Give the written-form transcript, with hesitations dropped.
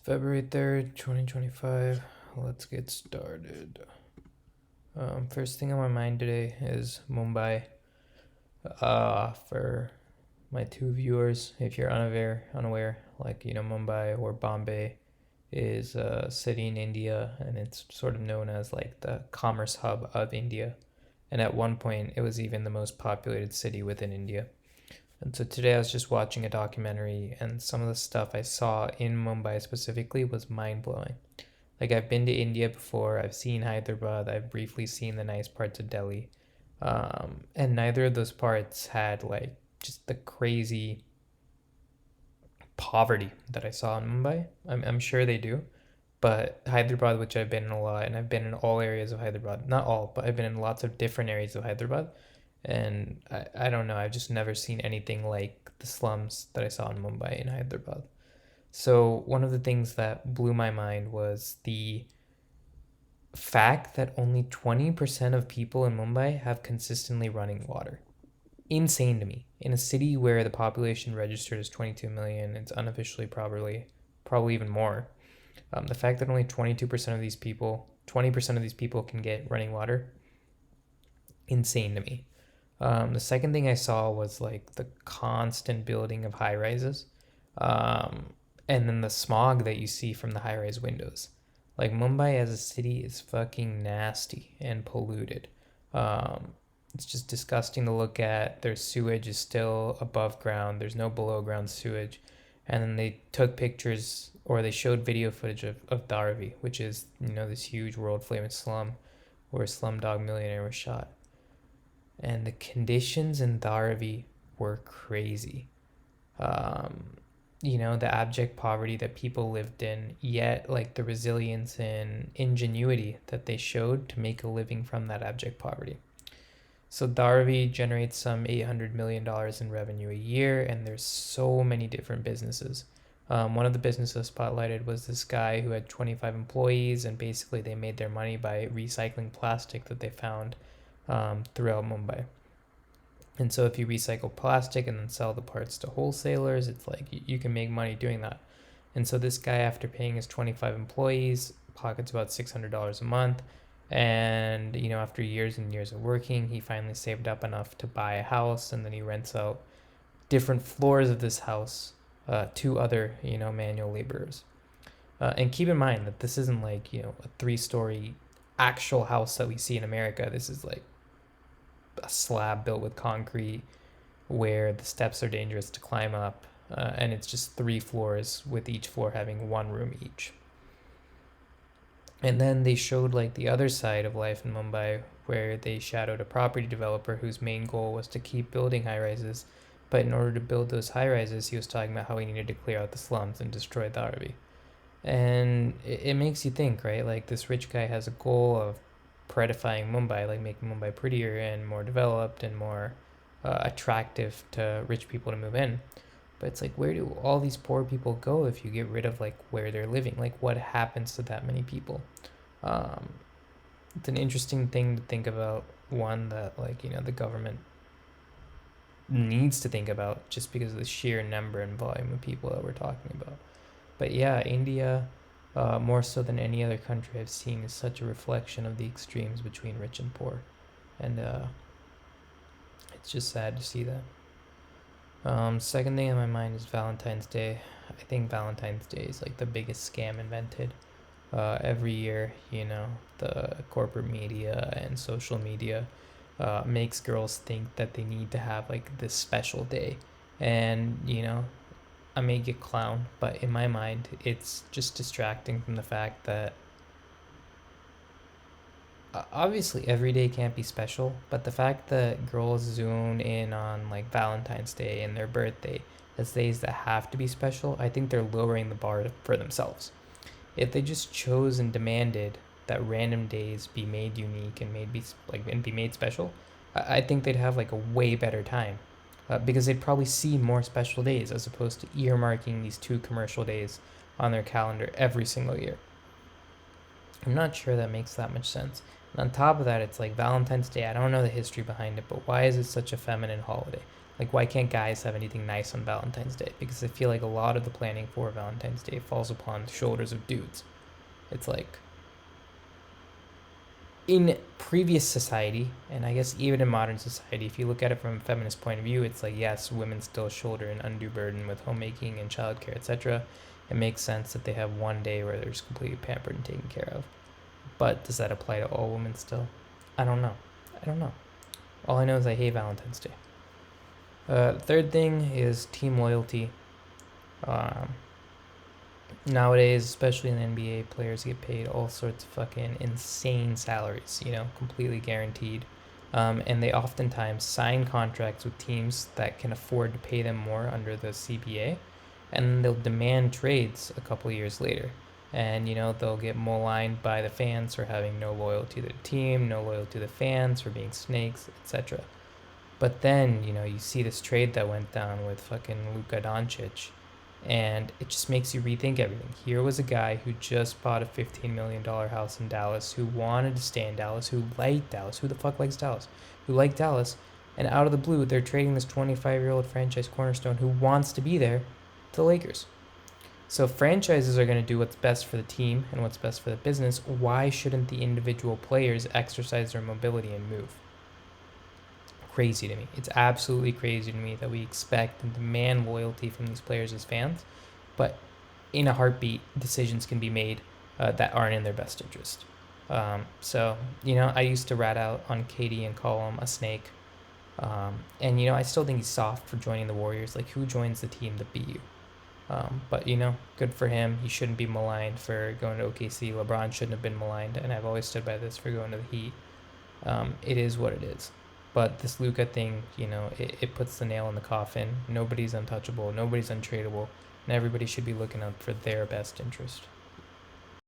February 3rd, 2025. Let's get started. First thing on my mind today is Mumbai. For my two viewers, if you're unaware, like Mumbai or Bombay is a city in India, and it's sort of known as like the commerce hub of India. And at one point, it was even the most populated city within India. And so today I was just watching a documentary, and some of the stuff I saw in Mumbai specifically was mind blowing. Like, I've been to India before, I've seen Hyderabad, I've briefly seen the nice parts of Delhi. And neither of those parts had like just the crazy poverty that I saw in Mumbai. I'm sure they do. But Hyderabad, which I've been in a lot, and I've been in all areas of Hyderabad, not all, but I've been in lots of different areas of Hyderabad. And I don't know, I've just never seen anything like the slums that I saw in Mumbai and Hyderabad. So, one of the things that blew my mind was the fact that only 20% of people in Mumbai have consistently running water. Insane to me. In a city where the population registered as 22 million, it's unofficially probably even more. The fact that only 22% of these people, 20% of these people can get running water, insane to me. The second thing I saw was like the constant building of high rises, and then the smog that you see from the high rise windows. Like, Mumbai as a city is fucking nasty and polluted. It's just disgusting to look at. Their sewage is still above ground. There's no below ground sewage. And then they took pictures, or they showed video footage of Dharavi, which is, this huge world famous slum where Slumdog Millionaire was shot. And the conditions in Dharavi were crazy. The abject poverty that people lived in, yet like the resilience and ingenuity that they showed to make a living from that abject poverty. So Dharavi generates some $800 million in revenue a year, and there's so many different businesses. One of the businesses spotlighted was this guy who had 25 employees, and basically they made their money by recycling plastic that they found throughout Mumbai. And so if you recycle plastic and then sell the parts to wholesalers, it's like you can make money doing that. And so this guy, after paying his 25 employees, pockets about $600 a month. And, after years and years of working, he finally saved up enough to buy a house, and then he rents out different floors of this house to other, manual laborers. And keep in mind that this isn't like, a 3-story actual house that we see in America. This is like a slab built with concrete where the steps are dangerous to climb up, and it's just 3 floors, with each floor having 1 room each. And then they showed like the other side of life in Mumbai, where they shadowed a property developer whose main goal was to keep building high rises. But in order to build those high rises, he was talking about how he needed to clear out the slums and destroy Dharavi. And it makes you think, right? Like, this rich guy has a goal of prettifying Mumbai, like making Mumbai prettier and more developed and more attractive to rich people to move in. But it's like, where do all these poor people go if you get rid of like where they're living? Like, what happens to that many people? Um, it's an interesting thing to think about. One that, like, the government needs to think about, just because of the sheer number and volume of people that we're talking about. But yeah, India, more so than any other country I've seen, is such a reflection of the extremes between rich and poor. And it's just sad to see that. Second thing on my mind is Valentine's Day. I think Valentine's Day is like the biggest scam invented. Every year, the corporate media and social media makes girls think that they need to have like this special day. And, I may get clown, but in my mind, it's just distracting from the fact that obviously every day can't be special, but the fact that girls zoom in on like Valentine's Day and their birthday as days that have to be special, I think they're lowering the bar for themselves. If they just chose and demanded that random days be made unique and be made special, I think they'd have like a way better time, because they'd probably see more special days as opposed to earmarking these 2 commercial days on their calendar every single year. I'm not sure that makes that much sense. And on top of that, it's like Valentine's Day. I don't know the history behind it, but why is it such a feminine holiday? Like, why can't guys have anything nice on Valentine's Day? Because I feel like a lot of the planning for Valentine's Day falls upon the shoulders of dudes. It's like, in previous society, and I guess even in modern society, if you look at it from a feminist point of view, it's like, yes, women still shoulder an undue burden with homemaking and childcare, etc. It makes sense that they have one day where they're just completely pampered and taken care of. But does that apply to all women still? I don't know. I don't know. All I know is I hate Valentine's Day. Third thing is team loyalty. Um, Nowadays, especially in the NBA, players get paid all sorts of fucking insane salaries, completely guaranteed. And they oftentimes sign contracts with teams that can afford to pay them more under the CBA, and they'll demand trades a couple years later. And, they'll get maligned by the fans for having no loyalty to the team, no loyalty to the fans, for being snakes, etc. But then, you see this trade that went down with fucking Luka Doncic, and it just makes you rethink everything. Here was a guy who just bought a $15 million house in Dallas, who wanted to stay in Dallas, who liked Dallas. Who the fuck likes Dallas? Who liked Dallas. And out of the blue, they're trading this 25-year-old franchise cornerstone who wants to be there to the Lakers. So franchises are going to do what's best for the team and what's best for the business. Why shouldn't the individual players exercise their mobility and move? Crazy to me. It's absolutely crazy to me that we expect and demand loyalty from these players as fans, but in a heartbeat, decisions can be made that aren't in their best interest. So, I used to rat out on KD and call him a snake. And, I still think he's soft for joining the Warriors. Like, who joins the team to beat you? But, good for him. He shouldn't be maligned for going to OKC. LeBron shouldn't have been maligned, and I've always stood by this for going to the Heat. It is what it is. But this Luka thing, it puts the nail in the coffin. Nobody's untouchable. Nobody's untradeable. And everybody should be looking out for their best interest.